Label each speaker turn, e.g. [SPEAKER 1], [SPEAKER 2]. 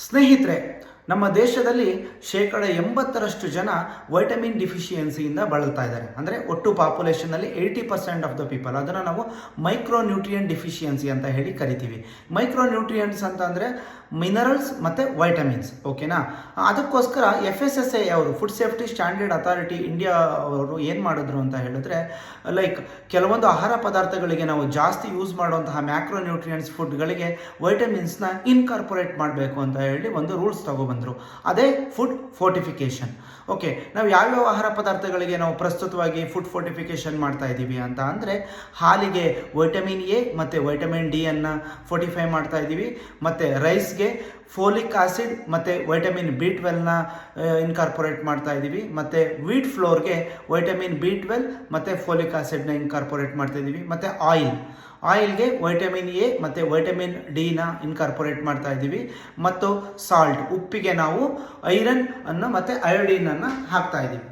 [SPEAKER 1] ಸ್ನೇಹಿತರೆ, ನಮ್ಮ ದೇಶದಲ್ಲಿ 80% ಜನ ವೈಟಮಿನ್ ಡಿಫಿಷಿಯನ್ಸಿಯಿಂದ ಬಳಲ್ತಾ ಇದ್ದಾರೆ. ಅಂದರೆ ಒಟ್ಟು ಪಾಪ್ಯುಲೇಷನ್ನಲ್ಲಿ 80% ಆಫ್ ದ ಪೀಪಲ್. ಅದನ್ನು ನಾವು ಮೈಕ್ರೋನ್ಯೂಟ್ರಿಯನ್ ಡಿಫಿಷಿಯನ್ಸಿ ಅಂತ ಹೇಳಿ ಕರಿತೀವಿ. ಮೈಕ್ರೋನ್ಯೂಟ್ರಿಯನ್ಸ್ ಅಂತ ಅಂದರೆ ಮಿನರಲ್ಸ್ ಮತ್ತು ವೈಟಮಿನ್ಸ್. ಓಕೆನಾ? ಅದಕ್ಕೋಸ್ಕರ FSSAI ಅವರು, food safety standard authority India ಅವರು ಏನು ಮಾಡಿದ್ರು ಅಂತ ಹೇಳಿದ್ರೆ, ಲೈಕ್ ಕೆಲವೊಂದು ಆಹಾರ ಪದಾರ್ಥಗಳಿಗೆ ನಾವು ಜಾಸ್ತಿ ಯೂಸ್ ಮಾಡುವಂತಹ ಮ್ಯಾಕ್ರೋನ್ಯೂಟ್ರಿಯನ್ಸ್ ಫುಡ್ಗಳಿಗೆ ವೈಟಮಿನ್ಸ್ನ ಇನ್ಕಾರ್ಪೊರೇಟ್ ಮಾಡಬೇಕು ಅಂತ ಹೇಳಿ ಒಂದು ರೂಲ್ಸ್ ತಗೊಬಂದರು. ಅದೇ ಫುಡ್ ಫೋರ್ಟಿಫಿಕೇಷನ್. ಓಕೆ, ನಾವು ಯಾವ್ಯಾವ ಆಹಾರ ಪದಾರ್ಥಗಳಿಗೆ ನಾವು ಪ್ರಸ್ತುತವಾಗಿ ಫುಡ್ ಫೋರ್ಟಿಫಿಕೇಷನ್ ಮಾಡ್ತಾ ಇದ್ದೀವಿ ಅಂತ ಅಂದರೆ, ಹಾಲಿಗೆ ವೈಟಮಿನ್ ಎ ಮತ್ತು ವೈಟಮಿನ್ ಡಿ ಅನ್ನು ಫೋರ್ಟಿಫೈ ಮಾಡ್ತಾ ಇದ್ದೀವಿ. ಮತ್ತು ರೈಸ್ಗೆ ಫೋಲಿಕ್ ಆಸಿಡ್ ಮತ್ತು ವೈಟಮಿನ್ B12ನ ಇನ್ಕಾರ್ಪೊರೇಟ್ ಮಾಡ್ತಾ ಇದ್ದೀವಿ. ಮತ್ತು ವೀಟ್ ಫ್ಲೋರ್ಗೆ ವೈಟಮಿನ್ B12 ಮತ್ತು ಫೋಲಿಕ್ ಆಸಿಡ್ನ ಇನ್ಕಾರ್ಪೊರೇಟ್ ಮಾಡ್ತಾ ಇದ್ದೀವಿ. ಮತ್ತು ಆಯಿಲ್ಗೆ ವೈಟಮಿನ್ ಎ ಮತ್ತು ವೈಟಮಿನ್ ಡಿನ ಇನ್ಕಾರ್ಪೊರೇಟ್ ಮಾಡ್ತಾ ಇದ್ದೀವಿ. ಮತ್ತು ಸಾಲ್ಟ್, ಉಪ್ಪಿಗೆ ನಾವು ಐರನ್ ಅನ್ನು ಮತ್ತು ಅಯೋಡಿನನ್ನು ಹಾಕ್ತಾ ಇದ್ದೀವಿ.